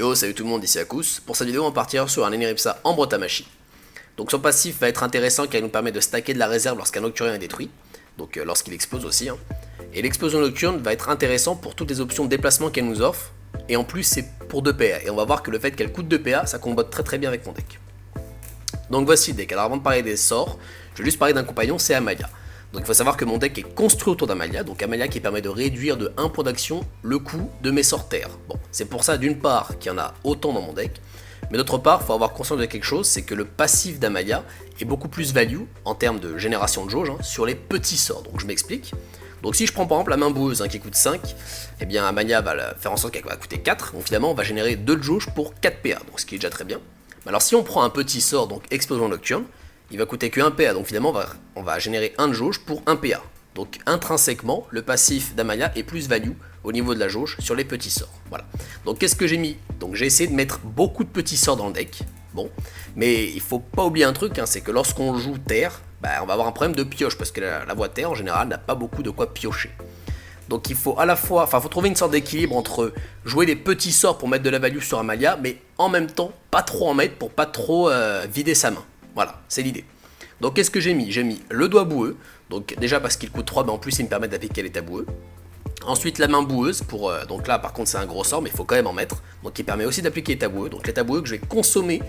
Yo, salut tout le monde, ici Akous. Pour cette vidéo, on partira sur un Eneripsa en Brotamachi. Donc son passif va être intéressant car il nous permet de stacker de la réserve lorsqu'un Nocturien est détruit. Donc lorsqu'il explose aussi. Et l'explosion nocturne va être intéressant pour toutes les options de déplacement qu'elle nous offre. Et en plus, c'est pour 2 PA. Et on va voir que le fait qu'elle coûte 2 PA, ça combote très bien avec mon deck. Donc voici le deck. Alors avant de parler des sorts, je vais juste parler d'un compagnon, c'est Amalia. Donc il faut savoir que mon deck est construit autour d'Amalia, donc Amalia qui permet de réduire de 1 point d'action le coût de mes sorts terre. Bon, c'est pour ça d'une part qu'il y en a autant dans mon deck, mais d'autre part, il faut avoir conscience de quelque chose, c'est que le passif d'Amalia est beaucoup plus value en termes de génération de jauge sur les petits sorts, donc je m'explique. Donc si je prends par exemple la main boueuse qui coûte 5, eh bien Amalia va faire en sorte qu'elle va coûter 4, donc finalement on va générer 2 de jauge pour 4 PA, donc ce qui est déjà très bien. Alors si on prend un petit sort, donc explosion nocturne, il va coûter que 1 PA, donc finalement on va générer 1 de jauge pour 1 PA. Donc intrinsèquement, le passif d'Amalia est plus value au niveau de la jauge sur les petits sorts. Voilà. Donc qu'est-ce que j'ai mis? Donc j'ai essayé de mettre beaucoup de petits sorts dans le deck. Bon, mais il faut pas oublier un truc, c'est que lorsqu'on joue terre, on va avoir un problème de pioche, parce que la voie terre en général n'a pas beaucoup de quoi piocher. Donc il faut à la fois, faut trouver une sorte d'équilibre entre jouer des petits sorts pour mettre de la value sur Amalia, mais en même temps pas trop en mettre pour pas trop vider sa main. Voilà, c'est l'idée. Donc qu'est-ce que j'ai mis? J'ai mis le doigt boueux, donc déjà parce qu'il coûte 3, mais en plus il me permet d'appliquer l'état boueux. Ensuite la main boueuse, donc là par contre c'est un gros sort, mais il faut quand même en mettre, donc il permet aussi d'appliquer l'état boueux. Donc l'état boueux que je vais consommer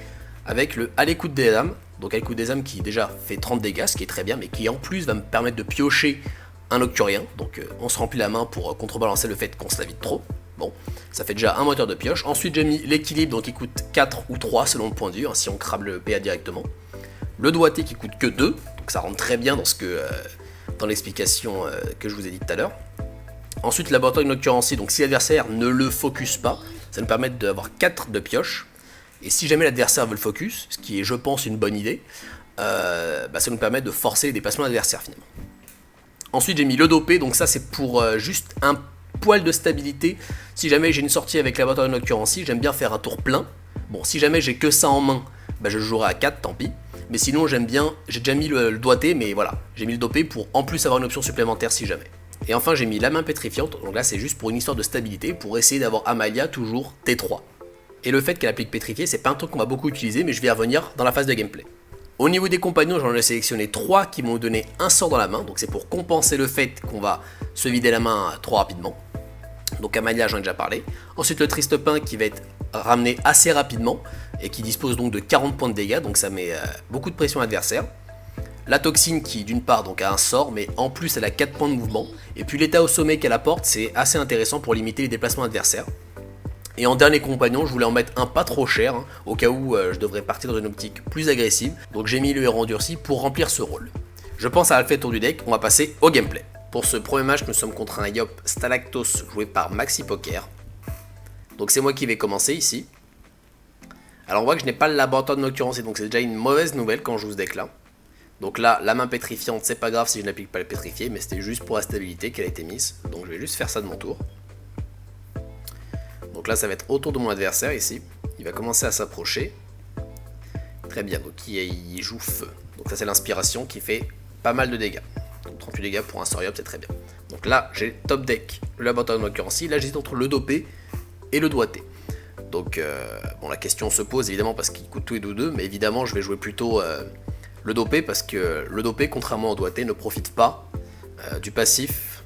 avec le à l'écoute des âmes, donc à l'écoute des âmes qui déjà fait 30 dégâts, ce qui est très bien, mais qui en plus va me permettre de piocher un Nocturien, donc on se remplit la main pour contrebalancer le fait qu'on se la vide trop. Bon, ça fait déjà un moteur de pioche. Ensuite j'ai mis l'équilibre, donc il coûte 4 ou 3 selon le point de vue, si on crabe le PA directement. Le doigté qui coûte que 2, donc ça rentre très bien dans l'explication que je vous ai dit tout à l'heure. Ensuite, le laboratoire de Nocturancy, donc si l'adversaire ne le focus pas, ça nous permet d'avoir 4 de pioche. Et si jamais l'adversaire veut le focus, ce qui est je pense une bonne idée, ça nous permet de forcer les déplacements de l'adversaire finalement. Ensuite j'ai mis le dopé, donc ça c'est pour juste un poil de stabilité. Si jamais j'ai une sortie avec la laboratoire de Nocturancy, j'aime bien faire un tour plein. Bon, si jamais j'ai que ça en main, je jouerai à 4, tant pis. Mais sinon j'aime bien, j'ai déjà mis le doigté, mais voilà, j'ai mis le dopé pour en plus avoir une option supplémentaire si jamais. Et enfin j'ai mis la main pétrifiante, donc là c'est juste pour une histoire de stabilité, pour essayer d'avoir Amalia toujours T3. Et le fait qu'elle applique pétrifié, c'est pas un truc qu'on va beaucoup utiliser, mais je vais y revenir dans la phase de gameplay. Au niveau des compagnons, j'en ai sélectionné 3 qui m'ont donné un sort dans la main, donc c'est pour compenser le fait qu'on va se vider la main trop rapidement. Donc Amalia, j'en ai déjà parlé. Ensuite le Triste Pain qui va être ramené assez rapidement et qui dispose donc de 40 points de dégâts, donc ça met beaucoup de pression à l'adversaire. La Toxine qui d'une part donc a un sort, mais en plus elle a 4 points de mouvement. Et puis l'état au sommet qu'elle apporte, c'est assez intéressant pour limiter les déplacements adversaires. Et en dernier compagnon, je voulais en mettre un pas trop cher, au cas où je devrais partir dans une optique plus agressive. Donc j'ai mis le héros endurci pour remplir ce rôle. Je pense à fait le tour du deck, on va passer au gameplay. Pour ce premier match, nous sommes contre un Yop Stalactos joué par Maxi Poker. Donc c'est moi qui vais commencer ici. Alors on voit que je n'ai pas le laboratoire de Nocturancy, donc c'est déjà une mauvaise nouvelle quand je joue ce deck là. Donc là, la main pétrifiante, c'est pas grave si je n'applique pas le pétrifié, mais c'était juste pour la stabilité qu'elle a été mise. Donc je vais juste faire ça de mon tour. Donc là ça va être autour de mon adversaire ici. Il va commencer à s'approcher. Très bien, donc il joue feu. Donc ça c'est l'inspiration qui fait pas mal de dégâts. Donc 38 dégâts pour un Soriop, c'est très bien. Donc là j'ai top deck le laboratoire de Nocturancy. Là j'hésite entre le dopé et le doigté. Donc la question se pose évidemment parce qu'il coûte tous les deux, mais évidemment je vais jouer plutôt le dopé parce que le dopé, contrairement au doigté, ne profite pas du passif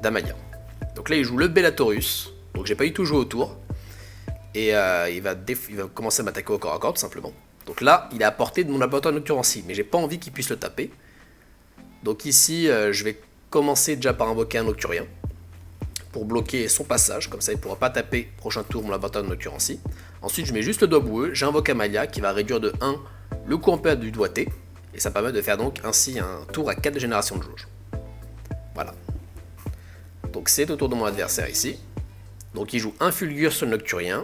d'Amalia. Donc là il joue le Bellatorus, donc j'ai pas du tout joué au tour, et il va commencer à m'attaquer au corps à corps tout simplement. Donc là il est à portée de mon laboratoire de Nocturancy, mais j'ai pas envie qu'il puisse le taper. Donc ici je vais commencer déjà par invoquer un Nocturien pour bloquer son passage, comme ça il ne pourra pas taper prochain tour mon laboratoire de Nocturancy. Ensuite je mets juste le doigt boueux, j'invoque Amalia qui va réduire de 1 le coût en PA du doigté, et ça permet de faire donc ainsi un tour à 4 générations de jauge. Voilà. Donc c'est au tour de mon adversaire ici. Donc il joue un Fulgure sur le Nocturien,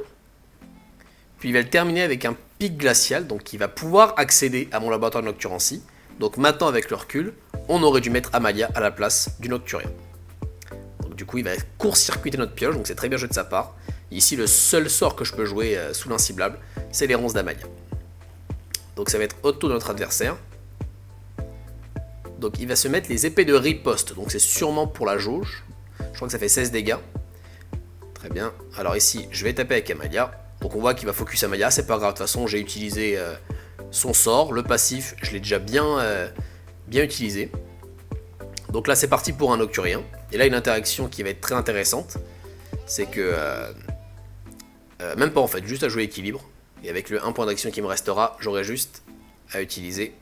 puis il va le terminer avec un pic glacial, donc il va pouvoir accéder à mon laboratoire de Nocturancy. Donc maintenant avec le recul, on aurait dû mettre Amalia à la place du Nocturien. Du coup il va court-circuiter notre pioche, donc c'est très bien joué de sa part. Ici le seul sort que je peux jouer sous l'inciblable, c'est les ronces d'Amalia. Donc ça va être au tour de notre adversaire. Donc il va se mettre les épées de riposte, donc c'est sûrement pour la jauge. Je crois que ça fait 16 dégâts. Très bien, alors ici je vais taper avec Amalia. Donc on voit qu'il va focus Amalia, c'est pas grave, de toute façon j'ai utilisé son sort, le passif, je l'ai déjà bien utilisé. Donc là c'est parti pour un Nocturien. Et là une interaction qui va être très intéressante, c'est que... même pas en fait, juste à jouer équilibre. Et avec le 1 point d'action qui me restera, j'aurai juste à utiliser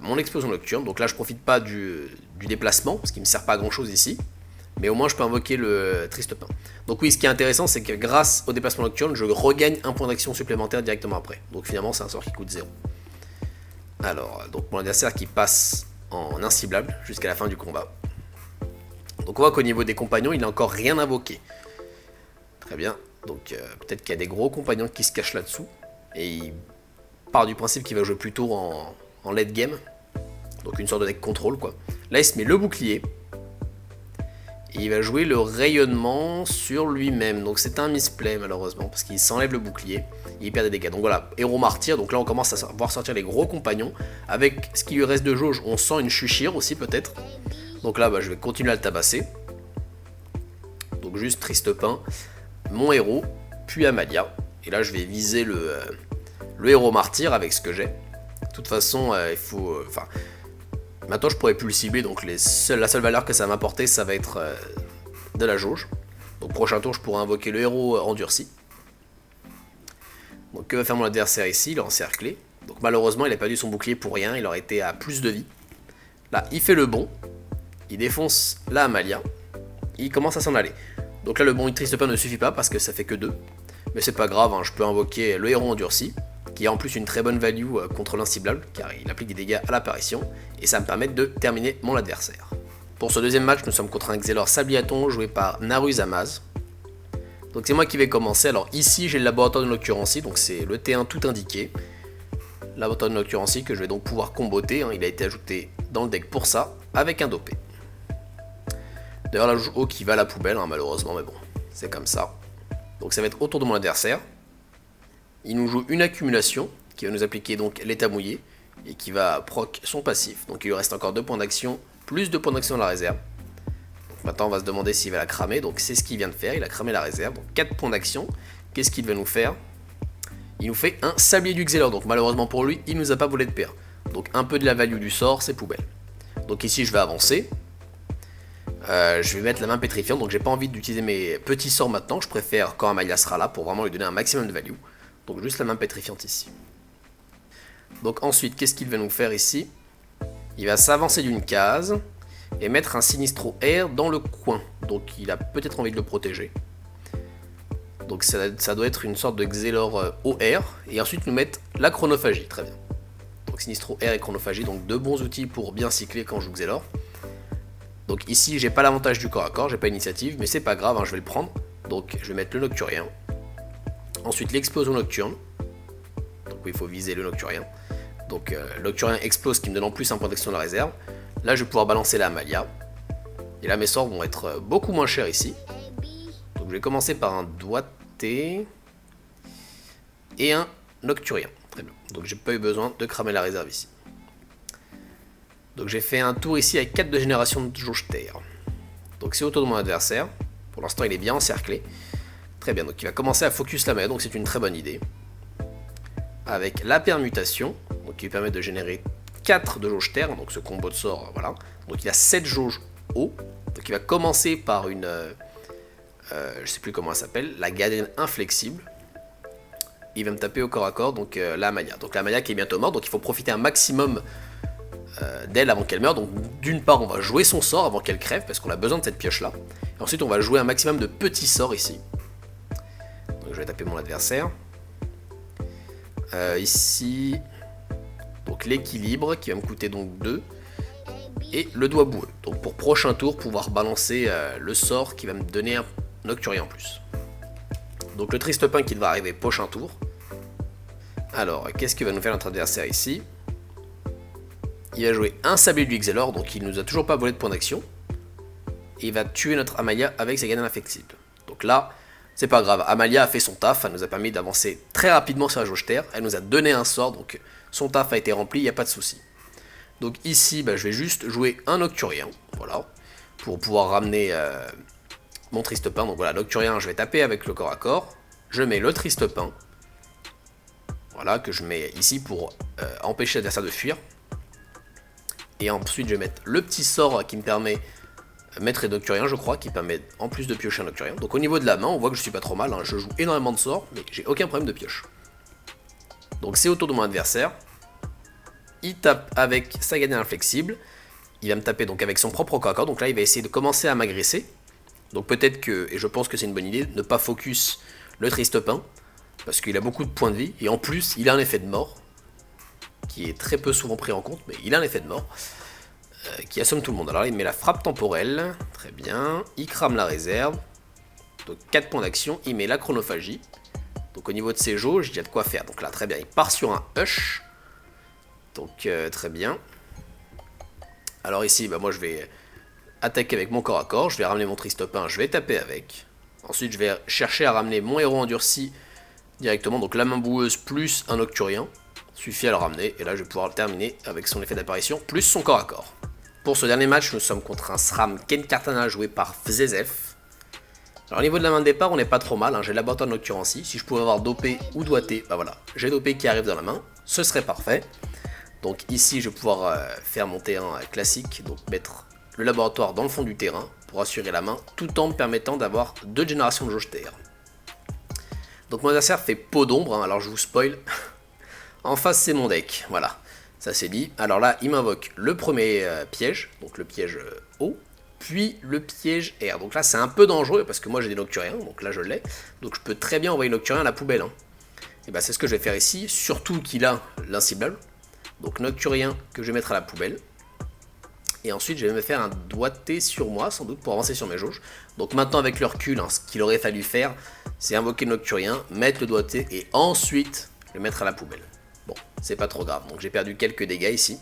mon explosion nocturne. Donc là je profite pas du déplacement, parce qu'il me sert pas à grand chose ici. Mais au moins je peux invoquer le Triste Pain. Donc oui, ce qui est intéressant, c'est que grâce au déplacement nocturne, je regagne un point d'action supplémentaire directement après. Donc finalement c'est un sort qui coûte 0. Alors, donc mon adversaire qui passe en inciblable jusqu'à la fin du combat. Donc on voit qu'au niveau des compagnons, il n'a encore rien invoqué. Très bien, donc peut-être qu'il y a des gros compagnons qui se cachent là-dessous. Et il part du principe qu'il va jouer plutôt en late game. Donc une sorte de deck contrôle quoi. Là il se met le bouclier. Et il va jouer le rayonnement sur lui-même. Donc c'est un misplay malheureusement. Parce qu'il s'enlève le bouclier. Et il perd des dégâts. Donc voilà, héros martyr. Donc là on commence à voir sortir les gros compagnons. Avec ce qui lui reste de jauge, on sent une Chuchir aussi peut-être. Donc là je vais continuer à le tabasser. Donc juste Triste Pain, mon héros, puis Amalia. Et là je vais viser le héros martyr avec ce que j'ai. De toute façon il faut... maintenant je pourrais plus le cibler, donc la seule valeur que ça va m'apporter, ça va être de la jauge. Donc prochain tour je pourrais invoquer le héros endurci. Donc que va faire mon adversaire ici? Il est encerclé. Donc malheureusement il a perdu son bouclier pour rien, il aurait été à plus de vie. Là il fait le bon, il défonce la Amalia, il commence à s'en aller. Donc là le bon Triste Pain ne suffit pas parce que ça fait que 2. Mais c'est pas grave, hein, je peux invoquer le héros endurci, qui a en plus une très bonne value contre l'inciblable, car il applique des dégâts à l'apparition, et ça me permet de terminer mon adversaire. Pour ce deuxième match, nous sommes contre un Xelor Sabliaton joué par Naruzamaz. Donc c'est moi qui vais commencer. Alors ici j'ai le laboratoire de Nocturancy, donc c'est le T1 tout indiqué. Laboratoire de Nocturancy que je vais donc pouvoir comboter, hein, il a été ajouté dans le deck pour ça, avec un dopé. D'ailleurs la jauge qui va à la poubelle, hein, malheureusement, mais bon, c'est comme ça. Donc ça va être autour de mon adversaire. Il nous joue une accumulation, qui va nous appliquer donc l'état mouillé, et qui va proc son passif. Donc il lui reste encore 2 points d'action, plus 2 points d'action dans la réserve. Donc maintenant on va se demander s'il va la cramer, donc c'est ce qu'il vient de faire, il a cramé la réserve, donc 4 points d'action. Qu'est-ce qu'il va nous faire? Il nous fait un Sablier du Xelor, donc malheureusement pour lui, il nous a pas volé de paire. Donc un peu de la value du sort, c'est poubelle. Donc ici je vais avancer. Je vais mettre la main pétrifiante, donc j'ai pas envie d'utiliser mes petits sorts maintenant, je préfère quand Amalia sera là pour vraiment lui donner un maximum de value. Donc juste la main pétrifiante ici. Donc ensuite, qu'est-ce qu'il va nous faire ici? Il va s'avancer d'une case et mettre un Sinistro Air dans le coin. Donc il a peut-être envie de le protéger. Donc ça doit être une sorte de Xelor OR. Et ensuite nous mettre la Chronophagie, très bien. Donc Sinistro Air et Chronophagie, donc 2 bons outils pour bien cycler quand je joue Xelor. Donc ici j'ai pas l'avantage du corps à corps, j'ai pas l'initiative, mais c'est pas grave, hein, je vais le prendre. Donc je vais mettre le Nocturien. Ensuite l'explosion nocturne. Donc oui, il faut viser le Nocturien. Donc le Nocturien explose, qui me donne en plus un point d'action dans la réserve. Là je vais pouvoir balancer la Amalia. Et là mes sorts vont être beaucoup moins chers ici. Donc je vais commencer par un doigté et un Nocturien. Très bien. Donc j'ai pas eu besoin de cramer la réserve ici. Donc j'ai fait un tour ici avec 4 de génération de jauge terre. Donc c'est au tour de mon adversaire. Pour l'instant il est bien encerclé. Très bien, donc il va commencer à focus la main, donc c'est une très bonne idée. Avec la permutation, donc qui lui permet de générer 4 de jauge terre, donc ce combo de sorts, voilà. Donc il a 7 jauges eau. Donc il va commencer par une... je sais plus comment elle s'appelle, la Gardienne inflexible. Il va me taper au corps à corps, donc la Amalia. Donc la Amalia qui est bientôt morte, donc il faut profiter un maximum d'elle avant qu'elle meure. Donc d'une part on va jouer son sort avant qu'elle crève, parce qu'on a besoin de cette pioche là. Et ensuite on va jouer un maximum de petits sorts ici. Donc je vais taper mon adversaire. Ici, donc l'équilibre qui va me coûter donc 2. Et le doigt boueux. Donc pour prochain tour pouvoir balancer le sort qui va me donner un Nocturien en plus. Donc le Triste Pain qui va arriver prochain tour. Alors qu'est-ce que va nous faire notre adversaire ici? Il va jouer un Sablier du Xelor, donc il nous a toujours pas volé de point d'action. Et il va tuer notre Amalia avec ses Gardiens inflexibles. Donc là, c'est pas grave, Amalia a fait son taf, elle nous a permis d'avancer très rapidement sur la jauge terre, elle nous a donné un sort, donc son taf a été rempli, il n'y a pas de souci. Donc ici, je vais juste jouer un Nocturien, voilà, pour pouvoir ramener mon Triste Pain. Donc voilà, Nocturien, je vais taper avec le corps à corps, je mets le triste pain. Voilà, que je mets ici pour empêcher l'adversaire de fuir. Et ensuite, je vais mettre le petit sort qui me permet, maître et nocturien, je crois, qui permet en plus de piocher un nocturien. Donc au niveau de la main, on voit que je suis pas trop mal, hein. Je joue énormément de sorts, mais j'ai aucun problème de pioche. Donc c'est au tour de mon adversaire. Il tape avec sa gagne inflexible. Il va me taper donc avec son propre corps à corps. Donc là, il va essayer de commencer à m'agresser. Donc peut-être que, et je pense que c'est une bonne idée, ne pas focus le triste pain. Parce qu'il a beaucoup de points de vie. Et en plus, il a un effet de mort. Qui est très peu souvent pris en compte. Mais il a un effet de mort. Qui assomme tout le monde. Alors là, il met la frappe temporelle. Très bien. Il crame la réserve. Donc 4 points d'action. Il met la chronophagie. Donc au niveau de ses jauges, il y a de quoi faire. Donc là, très bien. Il part sur un hush. Donc très bien. Alors ici, bah, moi je vais attaquer avec mon corps à corps. Je vais ramener mon triste pain. Je vais taper avec. Ensuite, je vais chercher à ramener mon héros endurci directement. Donc la main boueuse plus un nocturien. Suffit à le ramener. Et là, je vais pouvoir le terminer avec son effet d'apparition plus son corps à corps. Pour ce dernier match, nous sommes contre un SRAM Ken Kartana joué par Vzezef. Alors au niveau de la main de départ, on n'est pas trop mal. Hein. J'ai le laboratoire de nocturancy. Si je pouvais avoir dopé ou doigté, bah voilà. J'ai dopé qui arrive dans la main. Ce serait parfait. Donc ici, je vais pouvoir faire mon terrain classique. Donc mettre le laboratoire dans le fond du terrain pour assurer la main. Tout en me permettant d'avoir 2 générations de jauge TR. Donc mon adversaire fait peau d'ombre. Hein. Alors je vous spoil. En face, c'est mon deck. Voilà. Ça c'est dit. Alors là, il m'invoque le premier piège. Donc le piège O. Puis le piège R. Donc là, c'est un peu dangereux parce que moi j'ai des nocturiens. Donc là, je l'ai. Donc je peux très bien envoyer le nocturien à la poubelle. Hein. Et bah, c'est ce que je vais faire ici. Surtout qu'il a l'inciblable. Donc nocturien que je vais mettre à la poubelle. Et ensuite je vais me faire un doigté sur moi sans doute pour avancer sur mes jauges. Donc maintenant avec le recul, hein, ce qu'il aurait fallu faire, c'est invoquer le nocturien, mettre le doigté et ensuite le mettre à la poubelle. Bon, c'est pas trop grave. Donc j'ai perdu quelques dégâts ici.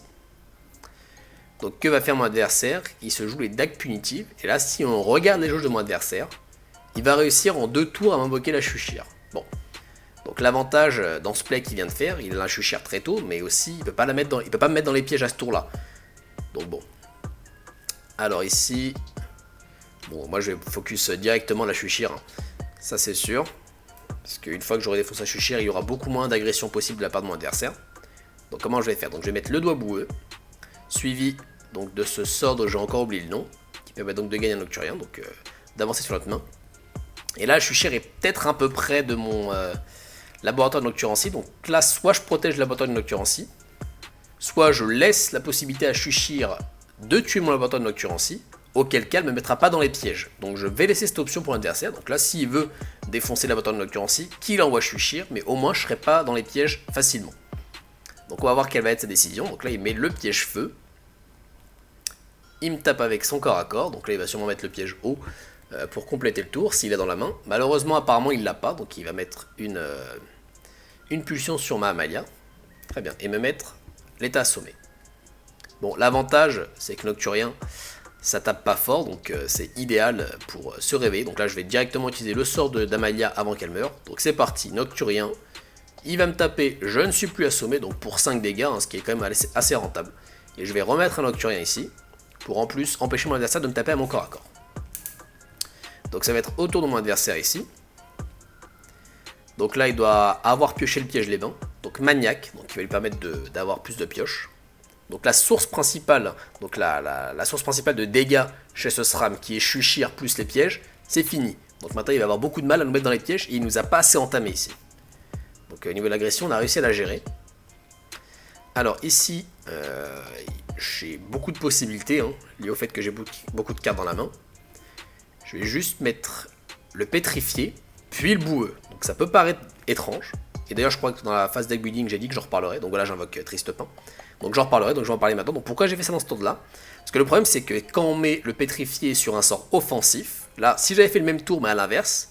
Donc que va faire mon adversaire? Il se joue les dagues punitives. Et là si on regarde les jauges de mon adversaire, il va réussir en 2 tours à m'invoquer la Shushir. Bon. Donc l'avantage dans ce play qu'il vient de faire, il a la Shushir très tôt, mais aussi il peut pas me mettre dans les pièges à ce tour-là. Donc bon. Alors ici, bon moi je vais focus directement la Shushir, hein. Ça c'est sûr. Parce qu'une fois que j'aurai défaussé la Shushir, il y aura beaucoup moins d'agression possible de la part de mon adversaire. Donc comment je vais faire? Donc je vais mettre le doigt boueux, suivi donc de ce sort dont j'ai encore oublié le nom, qui permet donc de gagner un nocturien, donc d'avancer sur notre main. Et là, Shushir est peut-être un peu près de mon laboratoire de nocturancy. Donc là, soit je protège le laboratoire de nocturancy, soit je laisse la possibilité à Shushir de tuer mon laboratoire de nocturancy, auquel cas elle ne me mettra pas dans les pièges. Donc je vais laisser cette option pour l'adversaire. Donc là, s'il veut défoncer le laboratoire de nocturancy, qu'il envoie Shushir, mais au moins je ne serai pas dans les pièges facilement. Donc on va voir quelle va être sa décision. Donc là, il met le piège feu. Il me tape avec son corps à corps. Donc là, il va sûrement mettre le piège eau pour compléter le tour, s'il est dans la main. Malheureusement, apparemment, il l'a pas. Donc il va mettre une pulsion sur ma Amalia. Très bien. Et me mettre l'état assommé. Bon, l'avantage, c'est que Nocturien, ça tape pas fort. Donc c'est idéal pour se réveiller. Donc là, je vais directement utiliser le sort d'Amalia avant qu'elle meure. Donc c'est parti. Nocturien. Il va me taper, je ne suis plus assommé, donc pour 5 dégâts, hein, ce qui est quand même assez rentable. Et je vais remettre un Nocturien ici, pour en plus empêcher mon adversaire de me taper à mon corps à corps. Donc ça va être autour de mon adversaire ici. Donc là, il doit avoir pioché le piège les bains, donc maniaque, donc qui va lui permettre d'avoir plus de pioches. Donc la source principale, donc la source principale de dégâts chez ce SRAM, qui est Shushir plus les pièges, c'est fini. Donc maintenant, il va avoir beaucoup de mal à nous mettre dans les pièges, et il nous a pas assez entamé ici. Donc au niveau de l'agression, on a réussi à la gérer. Alors ici, j'ai beaucoup de possibilités, hein, liées au fait que j'ai beaucoup de cartes dans la main. Je vais juste mettre le pétrifié, puis le boueux. Donc ça peut paraître étrange. Et d'ailleurs, je crois que dans la phase deck building, j'ai dit que j'en reparlerai. Donc voilà, j'invoque Triste Pain. Donc j'en reparlerai, donc je vais en parler maintenant. Donc pourquoi j'ai fait ça dans ce tour-là? Parce que le problème, c'est que quand on met le pétrifié sur un sort offensif, là, si j'avais fait le même tour, mais à l'inverse,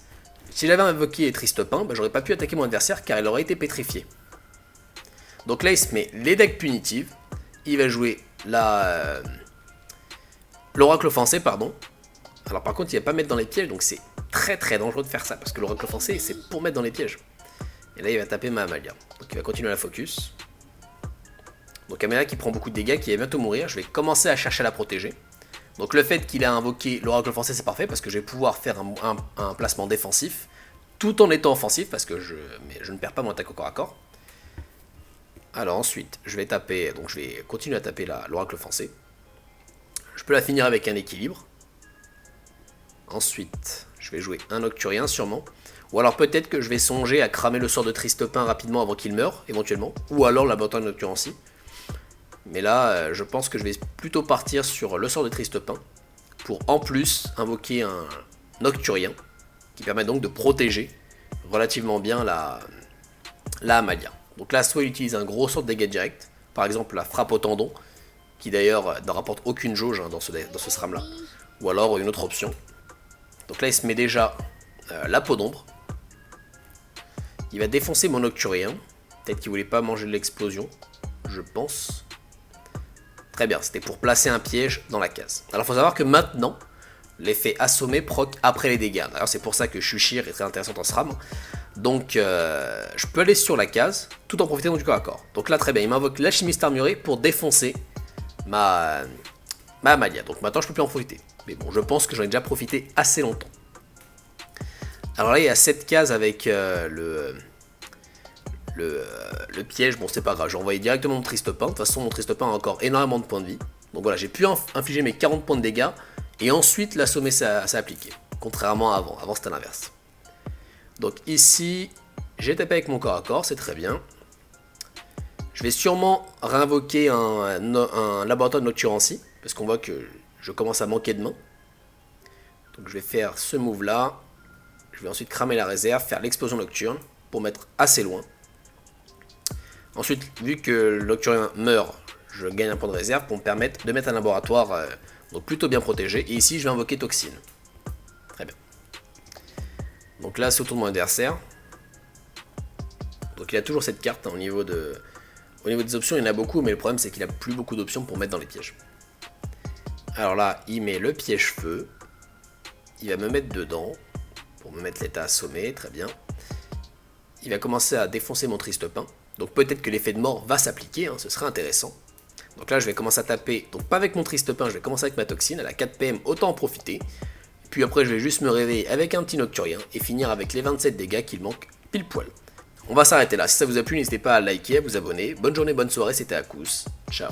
si j'avais invoqué Triste Pain, bah, j'aurais pas ppui attaquer mon adversaire car il aurait été pétrifié. Donc là, il se met les decks punitives. Il va jouer l'oracle offensé, pardon. Alors par contre, il va pas mettre dans les pièges, donc c'est très très dangereux de faire ça, parce que l'oracle offensé, c'est pour mettre dans les pièges. Et là, il va taper ma Amalia. Donc il va continuer la focus. Donc Amalia qui prend beaucoup de dégâts, qui va bientôt mourir. Je vais commencer à chercher à la protéger. Donc le fait qu'il a invoqué l'oracle offensé, c'est parfait, parce que je vais pouvoir faire un placement défensif, tout en étant offensif, parce que mais je ne perds pas mon attaque au corps à corps. Alors ensuite, je vais taper, donc je vais continuer à taper l'oracle offensé. Je peux la finir avec un équilibre. Ensuite, je vais jouer un Nocturien sûrement. Ou alors peut-être que je vais songer à cramer le sort de Tristepin rapidement avant qu'il meure, éventuellement. Ou alors la bataille Nocturancy. Mais là, je pense que je vais plutôt partir sur le sort de Tristepin. Pour en plus invoquer un Nocturien. Qui permet donc de protéger relativement bien la Amalia. Donc là, soit il utilise un gros sort de dégâts direct. Par exemple la frappe au tendon. Qui d'ailleurs ne rapporte aucune jauge dans ce SRAM là. Ou alors une autre option. Donc là il se met déjà la peau d'ombre. Il va défoncer mon Nocturien. Peut-être qu'il voulait pas manger de l'explosion. Je pense. Très bien, c'était pour placer un piège dans la case. Alors il faut savoir que maintenant, l'effet assommé proc après les dégâts. D'ailleurs c'est pour ça que Shushir est très intéressant en SRAM. Donc je peux aller sur la case tout en profitant du corps à corps. Donc là très bien, il m'invoque l'alchimiste armuré pour défoncer ma Amalia. Donc maintenant je peux plus en profiter. Mais bon, je pense que j'en ai déjà profité assez longtemps. Alors là il y a cette case avec le piège. Bon c'est pas grave, j'ai envoyé directement mon Tristepin. De toute façon mon Tristepin a encore énormément de points de vie. Donc voilà, j'ai pu infliger mes 40 points de dégâts. Et ensuite l'assommer s'est appliqué. Contrairement à avant, avant c'était l'inverse. Donc ici, j'ai tapé avec mon corps à corps, c'est très bien. Je vais sûrement réinvoquer un laboratoire de Nocturancy, parce qu'on voit que je commence à manquer de mains. Donc je vais faire ce move là. Je vais ensuite cramer la réserve, faire l'explosion nocturne, pour mettre assez loin. Ensuite, vu que le Nocturien meurt, je gagne un point de réserve pour me permettre de mettre un laboratoire donc plutôt bien protégé. Et ici, je vais invoquer Toxine. Très bien. Donc là, c'est au tour de mon adversaire. Donc il a toujours cette carte hein, au niveau des options, il y en a beaucoup, mais le problème c'est qu'il a plus beaucoup d'options pour mettre dans les pièges. Alors là, il met le piège feu. Il va me mettre dedans, pour me mettre l'état assommé, très bien. Il va commencer à défoncer mon Tristepin. Donc peut-être que l'effet de mort va s'appliquer, hein, ce serait intéressant. Donc là, je vais commencer à taper, donc pas avec mon Tristepin, je vais commencer avec ma toxine, à la 4 PM, autant en profiter. Puis après, je vais juste me réveiller avec un petit Nocturien et finir avec les 27 dégâts qu'il manque pile poil. On va s'arrêter là, si ça vous a plu, n'hésitez pas à liker, à vous abonner. Bonne journée, bonne soirée, c'était Akous. Ciao.